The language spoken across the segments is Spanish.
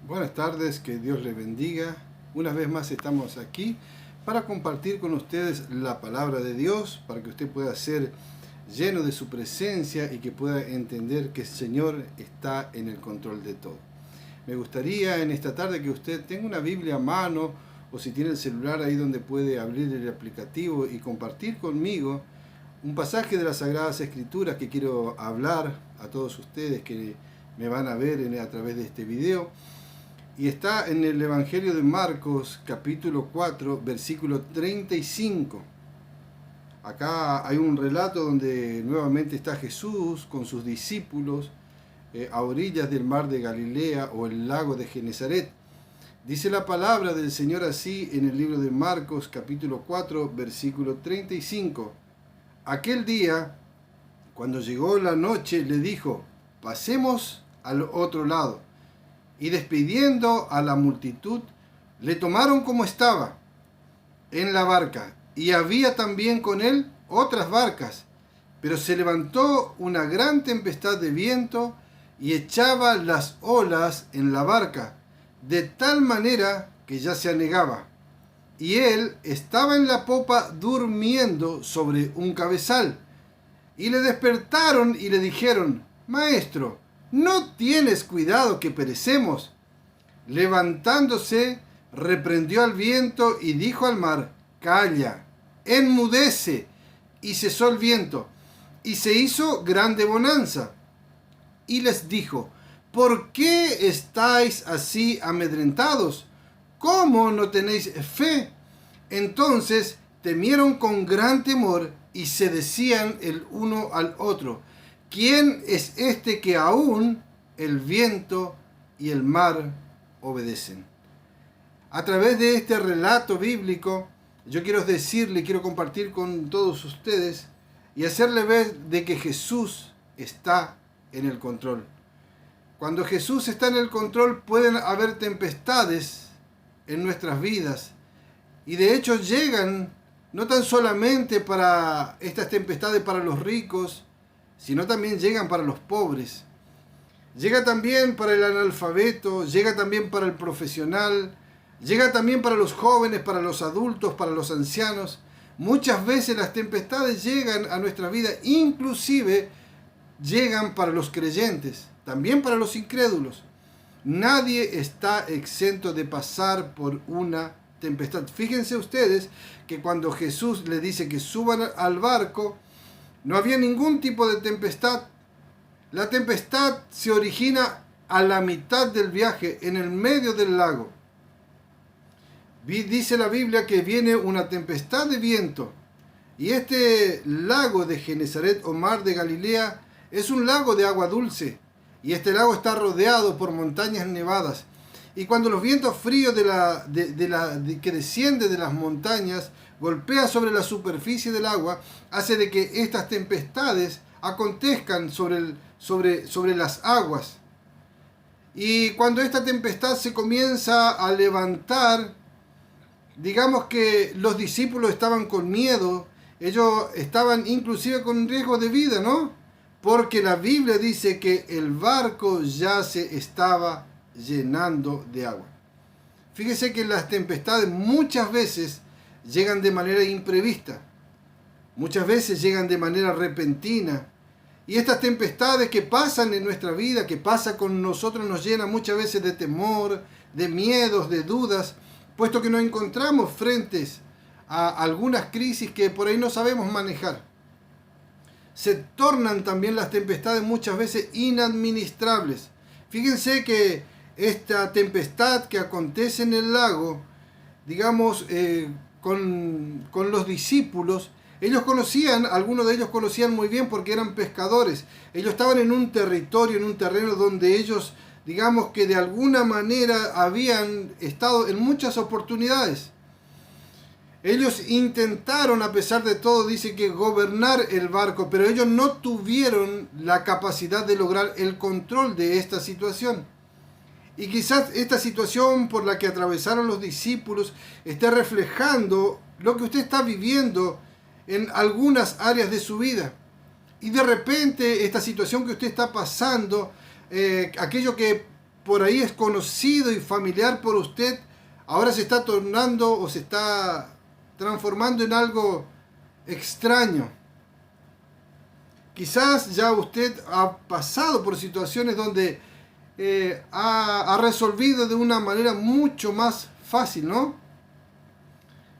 Buenas tardes, que Dios les bendiga. Una vez más estamos aquí para compartir con ustedes la palabra de Dios, para que usted pueda ser lleno de su presencia y que pueda entender que el Señor está en el control de todo. Me gustaría en esta tarde que usted tenga una Biblia a mano o si tiene el celular ahí donde puede abrir el aplicativo y compartir conmigo un pasaje de las Sagradas Escrituras que quiero hablar a todos ustedes que me van a ver a través de este video. Y está en el Evangelio de Marcos, capítulo 4, versículo 35. Acá hay un relato donde nuevamente está Jesús con sus discípulos a orillas del mar de Galilea o el lago de Genesaret. Dice la palabra del Señor así en el libro de Marcos, capítulo 4, versículo 35. Aquel día, cuando llegó la noche, le dijo: pasemos al otro lado. Y despidiendo a la multitud, le tomaron como estaba, en la barca, y había también con él otras barcas. Pero se levantó una gran tempestad de viento, y echaba las olas en la barca, de tal manera que ya se anegaba. Y él estaba en la popa durmiendo sobre un cabezal. Y le despertaron y le dijeron: Maestro, ¿no tienes cuidado que perecemos? Levantándose, reprendió al viento y dijo al mar: Calla, enmudece. Y cesó el viento, y se hizo grande bonanza. Y les dijo: ¿por qué estáis así amedrentados? ¿Cómo no tenéis fe? Entonces temieron con gran temor y se decían el uno al otro: ¿quién es este que aún el viento y el mar obedecen? A través de este relato bíblico, yo quiero decirle, quiero compartir con todos ustedes y hacerle ver de que Jesús está en el control. Cuando Jesús está en el control, pueden haber tempestades en nuestras vidas. Y de hecho llegan no tan solamente para estas tempestades para los ricos, sino también llegan para los pobres. Llega también para el analfabeto, llega también para el profesional, llega también para los jóvenes, para los adultos, para los ancianos. Muchas veces las tempestades llegan a nuestra vida, inclusive llegan para los creyentes, también para los incrédulos. Nadie está exento de pasar por una tempestad. Fíjense ustedes que cuando Jesús le dice que suban al barco, no había ningún tipo de tempestad. La tempestad se origina a la mitad del viaje, en el medio del lago. Dice la Biblia que viene una tempestad de viento. Y este lago de Genesaret o mar de Galilea es un lago de agua dulce. Y este lago está rodeado por montañas nevadas. Y cuando los vientos fríos que descienden de las montañas golpea sobre la superficie del agua, hace de que estas tempestades acontezcan sobre las aguas. Y cuando esta tempestad se comienza a levantar, digamos que los discípulos estaban con miedo, ellos estaban inclusive con riesgo de vida, ¿no? Porque la Biblia dice que el barco ya se estaba llenando de agua. Fíjese que las tempestades muchas veces llegan de manera imprevista, muchas veces llegan de manera repentina, y estas tempestades que pasan en nuestra vida, que pasa con nosotros, nos llenan muchas veces de temor, de miedos, de dudas, puesto que nos encontramos frente a algunas crisis que por ahí no sabemos manejar. Se tornan también las tempestades muchas veces inadministrables. Fíjense que esta tempestad que acontece en el lago, digamos, con los discípulos, algunos de ellos conocían muy bien porque eran pescadores. Ellos estaban en un territorio, en un terreno donde ellos, digamos que de alguna manera habían estado en muchas oportunidades. Ellos intentaron, a pesar de todo, dice que gobernar el barco, pero ellos no tuvieron la capacidad de lograr el control de esta situación. Y quizás esta situación por la que atravesaron los discípulos esté reflejando lo que usted está viviendo en algunas áreas de su vida. Y de repente esta situación que usted está pasando, aquello que por ahí es conocido y familiar por usted, ahora se está tornando o se está transformando en algo extraño. Quizás ya usted ha pasado por situaciones donde ha resolvido de una manera mucho más fácil, ¿no?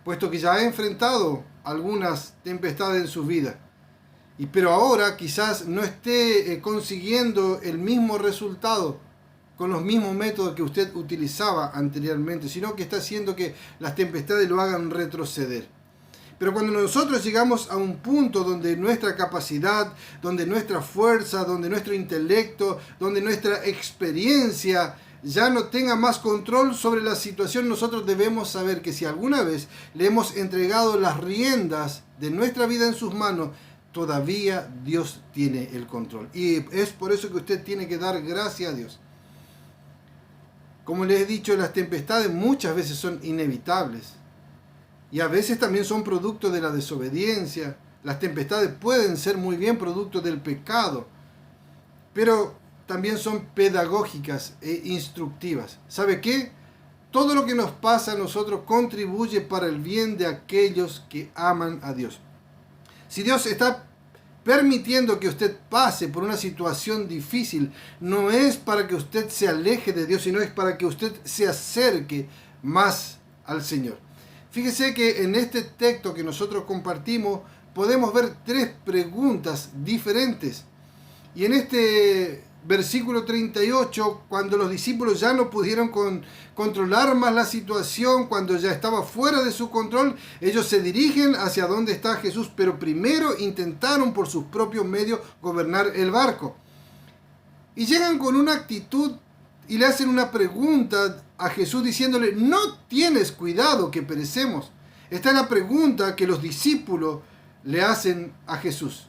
Puesto que ya ha enfrentado algunas tempestades en su vida. Pero ahora quizás no esté consiguiendo el mismo resultado con los mismos métodos que usted utilizaba anteriormente, sino que está haciendo que las tempestades lo hagan retroceder. Pero cuando nosotros llegamos a un punto donde nuestra capacidad, donde nuestra fuerza, donde nuestro intelecto, donde nuestra experiencia ya no tenga más control sobre la situación, nosotros debemos saber que si alguna vez le hemos entregado las riendas de nuestra vida en sus manos, todavía Dios tiene el control. Y es por eso que usted tiene que dar gracias a Dios. Como les he dicho, las tempestades muchas veces son inevitables. Y a veces también son producto de la desobediencia. Las tempestades pueden ser muy bien producto del pecado, pero también son pedagógicas e instructivas. ¿Sabe qué? Todo lo que nos pasa a nosotros contribuye para el bien de aquellos que aman a Dios. Si Dios está permitiendo que usted pase por una situación difícil, no es para que usted se aleje de Dios, sino es para que usted se acerque más al Señor. Fíjese que en este texto que nosotros compartimos podemos ver 3 preguntas diferentes. Y en este versículo 38, cuando los discípulos ya no pudieron controlar más la situación, cuando ya estaba fuera de su control, ellos se dirigen hacia donde está Jesús, pero primero intentaron por sus propios medios gobernar el barco. Y llegan con una actitud y le hacen una pregunta a Jesús diciéndole: ¿no tienes cuidado que perecemos? Esta es la pregunta que los discípulos le hacen a Jesús.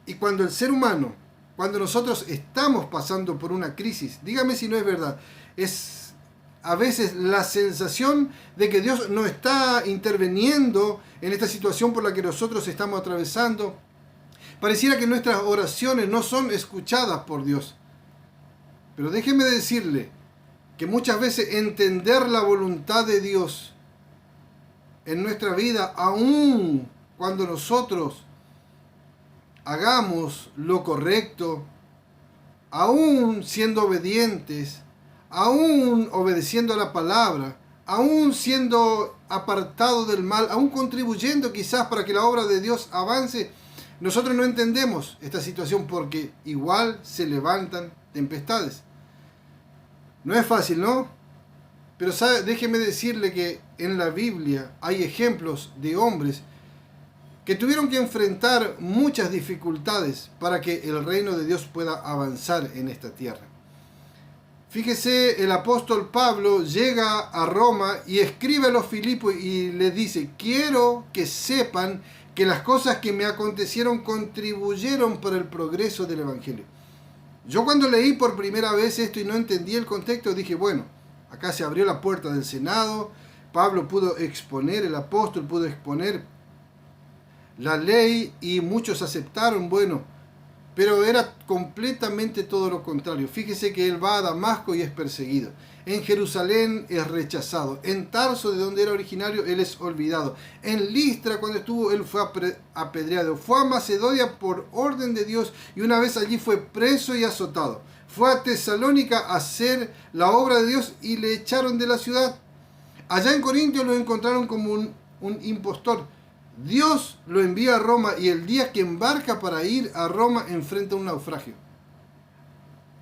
Y cuando el ser humano, cuando nosotros estamos pasando por una crisis, dígame si no es verdad, es a veces la sensación de que Dios no está interviniendo en esta situación por la que nosotros estamos atravesando. Pareciera que nuestras oraciones no son escuchadas por Dios. Pero déjeme decirle que muchas veces entender la voluntad de Dios en nuestra vida, aun cuando nosotros hagamos lo correcto, aún siendo obedientes, aún obedeciendo a la palabra, aún siendo apartados del mal, aún contribuyendo quizás para que la obra de Dios avance, nosotros no entendemos esta situación porque igual se levantan tempestades. No es fácil, ¿no? Pero déjeme decirle que en la Biblia hay ejemplos de hombres que tuvieron que enfrentar muchas dificultades para que el reino de Dios pueda avanzar en esta tierra. Fíjese, el apóstol Pablo llega a Roma y escribe a los Filipos y les dice: quiero que sepan que las cosas que me acontecieron contribuyeron para el progreso del Evangelio. Yo cuando leí por primera vez esto y no entendí el contexto, dije, bueno, acá se abrió la puerta del Senado, Pablo pudo exponer, el apóstol pudo exponer la ley y muchos aceptaron, bueno, pero era completamente todo lo contrario. Fíjese que él va a Damasco y es perseguido. En Jerusalén es rechazado. En Tarso, de donde era originario, él es olvidado. En Listra, cuando estuvo, él fue apedreado. Fue a Macedonia por orden de Dios y una vez allí fue preso y azotado. Fue a Tesalónica a hacer la obra de Dios y le echaron de la ciudad. Allá en Corintio lo encontraron como un impostor. Dios lo envía a Roma y el día que embarca para ir a Roma enfrenta un naufragio.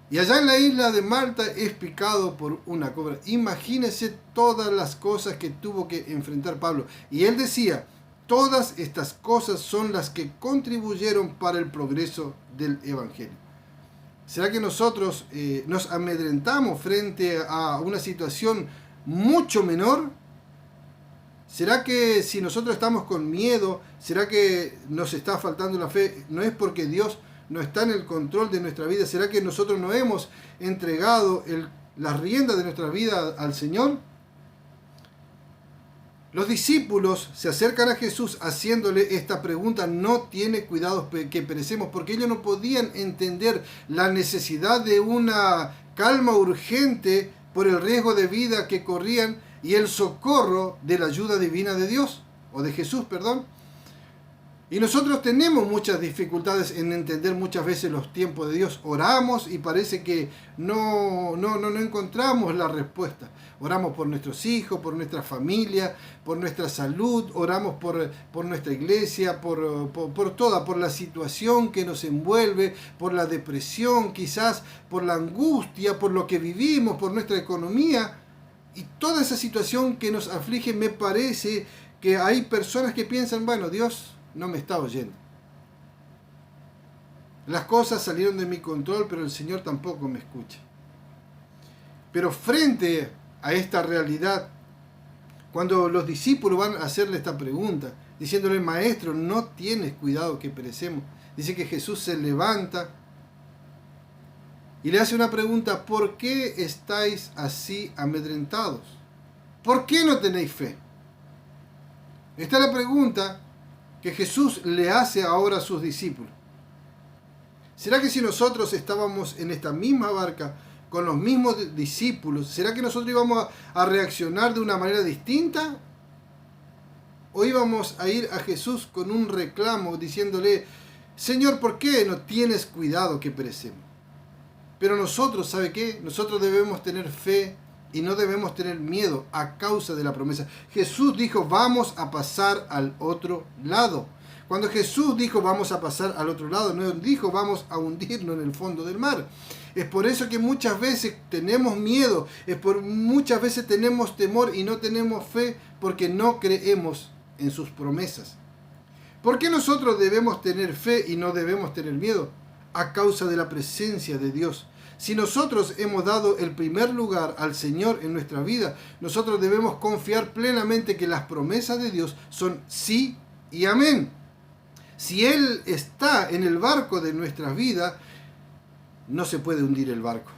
Y allá en la isla de Malta es picado por una cobra. Imagínese todas las cosas que tuvo que enfrentar Pablo. Y él decía, todas estas cosas son las que contribuyeron para el progreso del Evangelio. ¿Será que nosotros nos amedrentamos frente a una situación mucho menor? ¿Será que si nosotros estamos con miedo, será que nos está faltando la fe? ¿No es porque Dios no está en el control de nuestra vida? ¿Será que nosotros no hemos entregado las riendas de nuestra vida al Señor? Los discípulos se acercan a Jesús haciéndole esta pregunta: no tiene cuidado que perecemos, porque ellos no podían entender la necesidad de una calma urgente por el riesgo de vida que corrían y el socorro de la ayuda divina de Dios, o de Jesús, perdón. Y nosotros tenemos muchas dificultades en entender muchas veces los tiempos de Dios. Oramos y parece que no encontramos la respuesta. Oramos por nuestros hijos, por nuestra familia, por nuestra salud, oramos por nuestra iglesia, por toda, por la situación que nos envuelve, por la depresión quizás, por la angustia, por lo que vivimos, por nuestra economía. Y toda esa situación que nos aflige, me parece que hay personas que piensan, bueno, Dios no me está oyendo. Las cosas salieron de mi control, pero el Señor tampoco me escucha. Pero frente a esta realidad, cuando los discípulos van a hacerle esta pregunta, diciéndole, maestro, no tienes cuidado que perecemos. Dice que Jesús se levanta y le hace una pregunta, ¿por qué estáis así amedrentados? ¿Por qué no tenéis fe? Esta es la pregunta que Jesús le hace ahora a sus discípulos. ¿Será que si nosotros estábamos en esta misma barca con los mismos discípulos, será que nosotros íbamos a reaccionar de una manera distinta? ¿O íbamos a ir a Jesús con un reclamo diciéndole, Señor, ¿por qué no tienes cuidado que perecemos? Pero nosotros, ¿sabe qué? Nosotros debemos tener fe y no debemos tener miedo a causa de la promesa. Jesús dijo, vamos a pasar al otro lado. Cuando Jesús dijo, vamos a pasar al otro lado, no dijo, vamos a hundirnos en el fondo del mar. Es por eso que muchas veces tenemos miedo, muchas veces tenemos temor y no tenemos fe porque no creemos en sus promesas. ¿Por qué nosotros debemos tener fe y no debemos tener miedo? A causa de la presencia de Dios. Si nosotros hemos dado el primer lugar al Señor en nuestra vida, nosotros debemos confiar plenamente que las promesas de Dios son sí y amén. Si Él está en el barco de nuestras vidas, no se puede hundir el barco.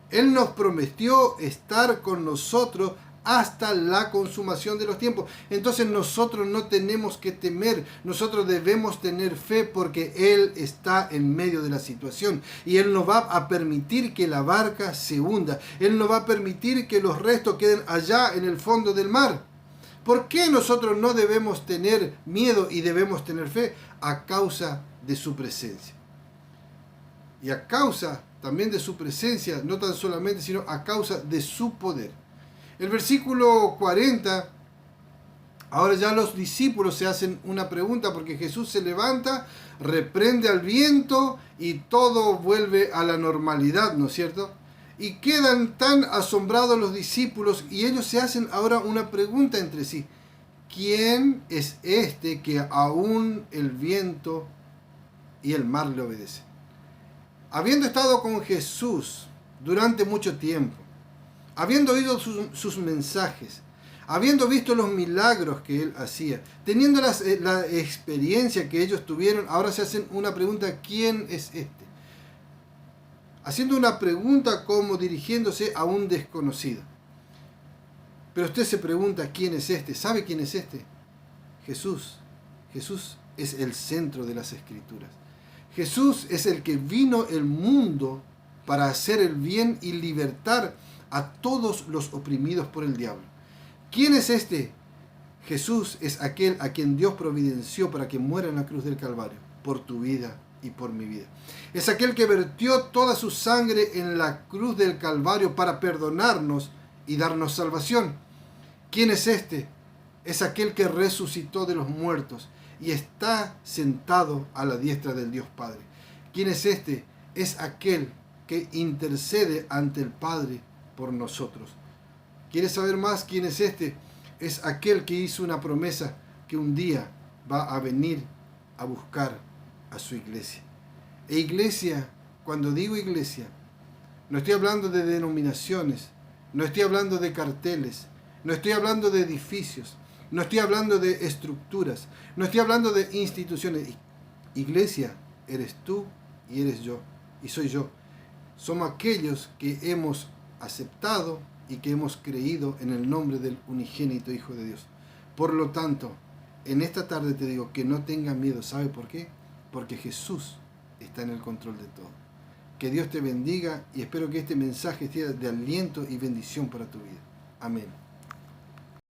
Él nos prometió estar con nosotros hasta la consumación de los tiempos. Entonces nosotros no tenemos que temer, nosotros debemos tener fe porque Él está en medio de la situación y Él nos va a permitir que la barca se hunda. Él nos va a permitir que los restos queden allá en el fondo del mar. ¿Por qué nosotros no debemos tener miedo y debemos tener fe? A causa de su presencia. Y a causa también de su presencia, no tan solamente, sino a causa de su poder. El versículo 40, ahora ya los discípulos se hacen una pregunta porque Jesús se levanta, reprende al viento y todo vuelve a la normalidad, ¿no es cierto? Y quedan tan asombrados los discípulos y ellos se hacen ahora una pregunta entre sí. ¿Quién es este que aún el viento y el mar le obedecen? Habiendo estado con Jesús durante mucho tiempo, habiendo oído sus mensajes, habiendo visto los milagros que Él hacía, teniendo la experiencia que ellos tuvieron, ahora se hacen una pregunta, ¿quién es este? Haciendo una pregunta como dirigiéndose a un desconocido. Pero usted se pregunta, ¿quién es este? ¿Sabe quién es este? Jesús. Jesús es el centro de las Escrituras. Jesús es el que vino al mundo para hacer el bien y libertar a todos los oprimidos por el diablo. ¿Quién es este? Jesús es aquel a quien Dios providenció para que muera en la cruz del Calvario, por tu vida y por mi vida. Es aquel que vertió toda su sangre en la cruz del Calvario para perdonarnos y darnos salvación. ¿Quién es este? Es aquel que resucitó de los muertos y está sentado a la diestra del Dios Padre. ¿Quién es este? Es aquel que intercede ante el Padre por nosotros. ¿Quieres saber más quién es este? Es aquel que hizo una promesa que un día va a venir a buscar a su iglesia. E iglesia, cuando digo iglesia, no estoy hablando de denominaciones, no estoy hablando de carteles, no estoy hablando de edificios, no estoy hablando de estructuras, no estoy hablando de instituciones. Iglesia, eres tú y eres yo, y soy yo. Somos aquellos que hemos aceptado y que hemos creído en el nombre del unigénito Hijo de Dios. Por lo tanto, en esta tarde te digo que no tengas miedo. ¿Sabe por qué? Porque Jesús está en el control de todo. Que Dios te bendiga y espero que este mensaje sea de aliento y bendición para tu vida. Amén.